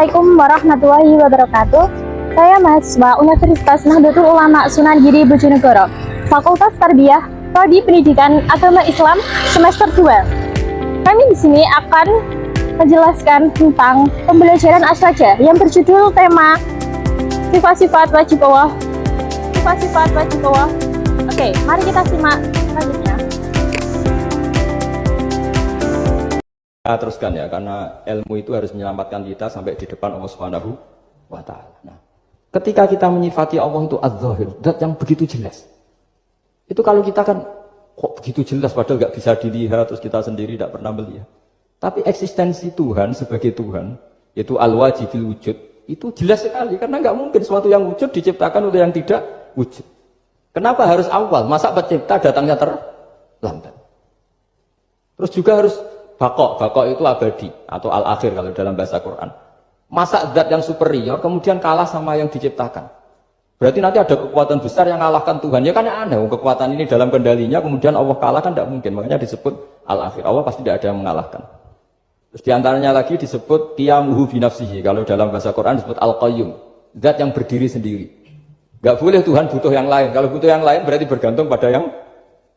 Assalamualaikum warahmatullahi wabarakatuh. Saya mahasiswa Universitas Nahdlatul Ulama Sunan Giri Bojonegoro, Fakultas Tarbiyah Prodi Pendidikan Agama Islam semester 2. Kami di sini akan menjelaskan tentang pembelajaran aswaja yang berjudul tema sifat-sifat wajib Allah. Sifat-sifat wajib Allah. Oke, mari kita simak selanjutnya. Kita teruskan ya, karena ilmu itu harus menyelamatkan kita sampai di depan Allah Subhanahu wa Ta'ala. Nah, ketika kita menyifati Allah itu az-zahir, zat yang begitu jelas. Itu kalau kita kan kok begitu jelas padahal nggak bisa dilihat, terus kita sendiri tidak pernah melihat. Tapi eksistensi Tuhan sebagai Tuhan, yaitu al-wajibil wujud, itu jelas sekali karena nggak mungkin suatu yang wujud diciptakan oleh yang tidak wujud. Kenapa harus awal? Masa pencipta datangnya terlambat? Terus juga harus bakok itu abadi atau al-akhir kalau dalam bahasa Quran. Masa zat yang superior kemudian kalah sama yang diciptakan. Berarti nanti ada kekuatan besar yang kalahkan Tuhan. Ya kan aneh, kekuatan ini dalam kendalinya kemudian Allah kalah kan tidak mungkin. Makanya disebut al-akhir. Allah pasti tidak ada yang mengalahkan. Terus diantaranya lagi disebut qiyamuhu binafsihi. Kalau dalam bahasa Quran disebut al-qayyum, zat yang berdiri sendiri. Gak boleh Tuhan butuh yang lain. Kalau butuh yang lain berarti bergantung pada yang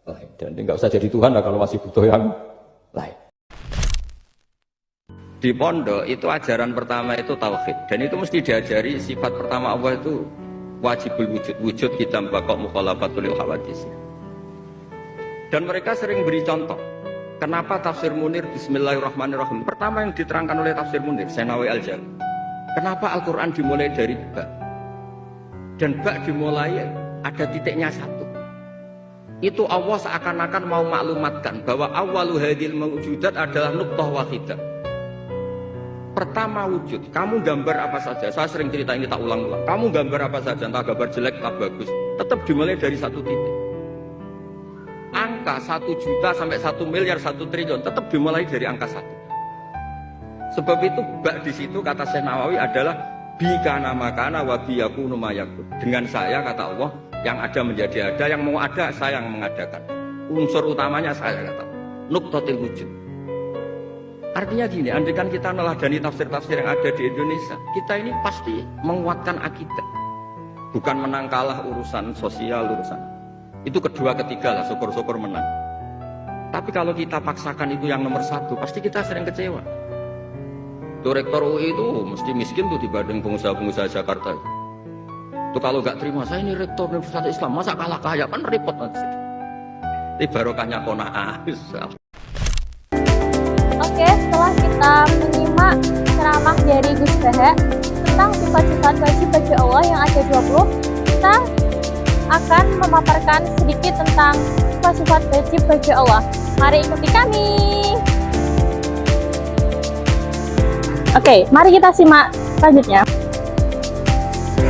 lain. Dan nggak usah jadi Tuhan lah kalau masih butuh yang lain. Di pondok itu ajaran pertama itu tauhid, dan itu mesti diajari sifat pertama Allah itu wajibul wujud kita bakok mukhalafatul hawadis. Dan mereka sering beri contoh. Kenapa tafsir Munir Bismillahirrahmanirrahim pertama yang diterangkan oleh tafsir Munir Senawi Al-Jami. Kenapa Al-Quran dimulai dari ba? Dan ba dimulai ada titiknya satu. Itu Allah seakan-akan mau maklumatkan bahwa awalu hadil mawujudat adalah nuqtah wahidah. Pertama wujud, kamu gambar apa saja, saya sering cerita ini tak ulang-ulang. Kamu gambar apa saja, entah gambar jelek, entah bagus, tetap dimulai dari satu titik. Angka 1 juta sampai 1 miliar, 1 triliun, tetap dimulai dari angka 1. Sebab itu bak di situ kata Syekh Nawawi adalah bikana makana wa biyakunu mayakun. Dengan saya kata Allah, yang ada menjadi ada, yang mau ada saya yang mengadakan. Unsur utamanya saya kata. Nuqtatil wujud. Artinya gini, andaikan kita meneladani tafsir-tafsir yang ada di Indonesia, kita ini pasti menguatkan akidah. Bukan menang kalah urusan sosial, urusan. Itu kedua ketiga lah, syukur-syukur menang. Tapi kalau kita paksakan itu yang nomor satu, pasti kita sering kecewa. Tuh rektor UI itu mesti miskin tuh dibanding pengusaha-pengusaha Jakarta. Itu kalau nggak terima, saya ini rektor Universitas Islam, masa kalah kaya, kan repot nanti. Ini barokahnya kona'ah. Oke, setelah kita menyimak ceramah dari Gus Baha tentang sifat-sifat wajib bagi Allah yang ada 20, kita akan memaparkan sedikit tentang sifat-sifat wajib bagi Allah. Mari ikuti kami. Oke, mari kita simak selanjutnya.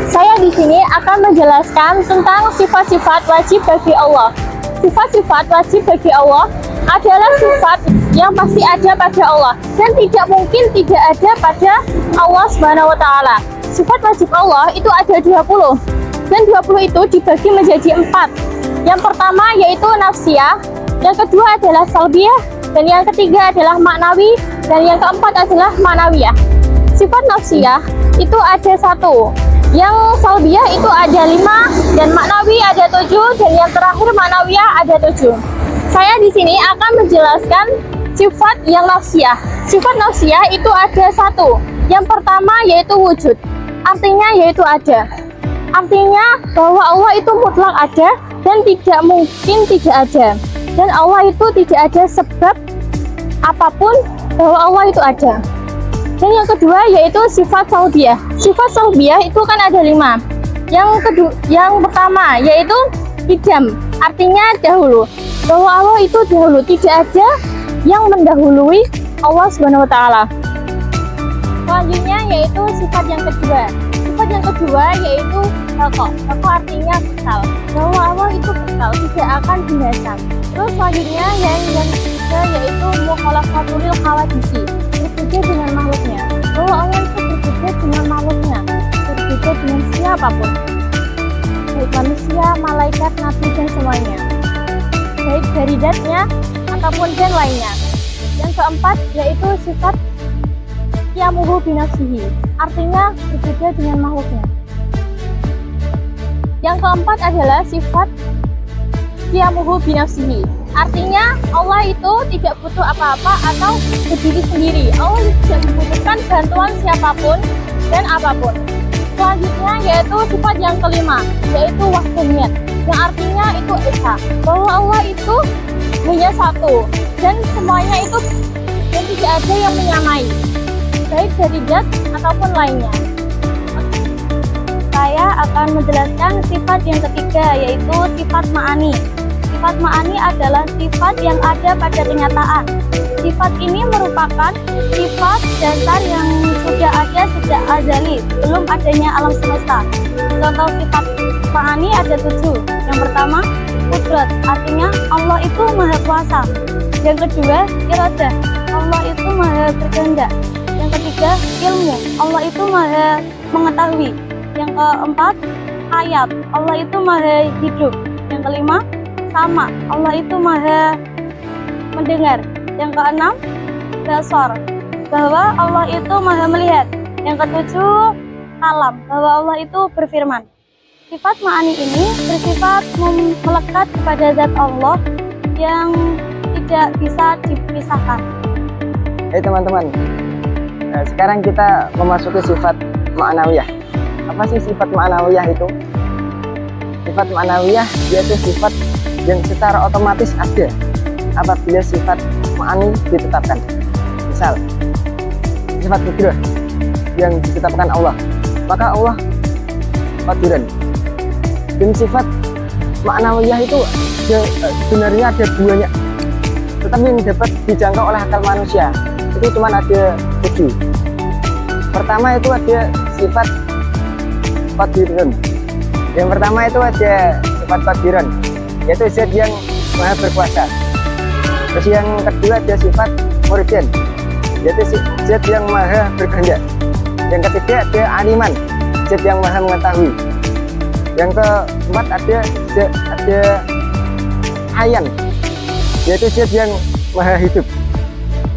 Saya di sini akan menjelaskan tentang sifat-sifat wajib bagi Allah. Sifat-sifat wajib bagi Allah adalah sifat yang pasti ada pada Allah dan tidak mungkin tidak ada pada Allah Subhanahu wa Ta'ala. Sifat wajib Allah itu ada 20 dan 20 itu dibagi menjadi 4. Yang pertama yaitu nafsiyah, yang kedua adalah salbiyah, dan yang ketiga adalah maknawi, dan yang keempat adalah ma'nawiyah. Sifat nafsiyah itu ada 1, yang salbiyah itu ada 5, dan maknawi ada 7, dan yang terakhir ma'nawiyah ada 7. Saya di sini akan menjelaskan sifat yang nafsiyah. Sifat nafsiyah itu ada 1. Yang pertama yaitu wujud. Artinya yaitu ada. Artinya bahwa Allah itu mutlak ada dan tidak mungkin tidak ada. Dan Allah itu tidak ada sebab apapun bahwa Allah itu ada. Dan yang kedua yaitu sifat salbiyah. Sifat salbiyah itu kan ada 5. Yang pertama yaitu idam. Artinya dahulu. Bahwa Allah itu dahulu, tidak ada yang mendahului Allah Subhanahu wa Ta'ala. Selanjutnya yaitu sifat yang kedua. Sifat yang kedua yaitu baqa. Baqa artinya kekal. Bahwa Allah itu kekal, tidak akan binasa. Terus selanjutnya yang ketiga yaitu mukhalafatul hawadisi. Berbeda dengan makhluknya. Bahwa Allah itu berbeda dengan makhluknya. Berbeda dengan siapapun. Baik manusia, malaikat, nabi dan semuanya. Baik dari zatnya ataupun gen lainnya. Yang keempat yaitu sifat qiyamuhu binafsihi, artinya berbeda dengan makhluknya. Yang keempat adalah sifat qiyamuhu binafsihi, artinya Allah itu tidak butuh apa-apa atau berdiri sendiri. Allah tidak membutuhkan bantuan siapapun dan apapun. Selanjutnya yaitu sifat yang kelima, yaitu wahdaniyat, yang artinya itu esa, bahwa Allah itu hanya satu dan semuanya itu dan tidak ada yang menyamai, baik dari zat ataupun lainnya. Saya akan menjelaskan sifat yang ketiga, yaitu sifat ma'ani. Sifat ma'ani adalah sifat yang ada pada kenyataan. Sifat ini merupakan sifat dasar yang sudah ada sejak azali, belum adanya alam semesta. Contoh sifat ma'ani ada 7. Yang pertama, kudrat, artinya Allah itu maha kuasa. Yang kedua, iradah, Allah itu maha berkehendak. Yang ketiga, ilmu, Allah itu maha mengetahui. Yang keempat, hayat, Allah itu maha hidup. Yang kelima, sama, Allah itu maha mendengar. Yang keenam, basar, bahwa Allah itu maha melihat. Yang ketujuh, kalam, bahwa Allah itu berfirman. Sifat ma'ani ini bersifat melekat kepada zat Allah yang tidak bisa dipisahkan. Hai teman-teman, sekarang kita memasuki sifat ma'nawiyah. Apa sih sifat ma'nawiyah itu? Sifat ma'nawiyah yaitu sifat yang secara otomatis ada apabila sifat ma'ani ditetapkan. Misal, sifat kudrah yang ditetapkan Allah, maka Allah qadiran. Dan sifat ma'nawiyah itu sebenarnya ada banyak, tetapi yang dapat dijangkau oleh akal manusia itu cuma ada 7. Pertama itu ada sifat qadiran. Yang pertama itu ada sifat qadiran, yaitu zat yang maha berkuasa. Terus yang kedua ada sifat muridan, yaitu zat yang maha berkehendak. Yang ketiga ada aliman, zat yang maha mengetahui. Yang keempat ada hayan, yaitu zat yang maha hidup.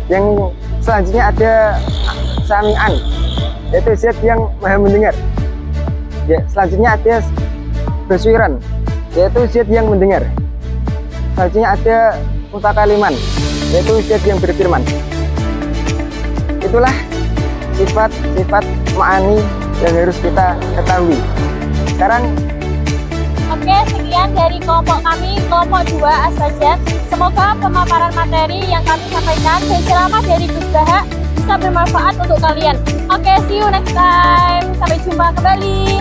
Yang selanjutnya ada sami'an, yaitu zat yang maha mendengar. Ya, selanjutnya ada basiran, yaitu zat yang mendengar. Selanjutnya ada mutakaliman, yaitu zat yang berfirman. Itulah sifat-sifat ma'ani yang harus kita ketahui. Sekarang Oke, sekian dari kelompok kami, kelompok 2 As-Sajjad. Semoga pemaparan materi yang kami sampaikan dan ceramah dari Gus Baha bisa bermanfaat untuk kalian. Oke, see you next time. Sampai jumpa kembali.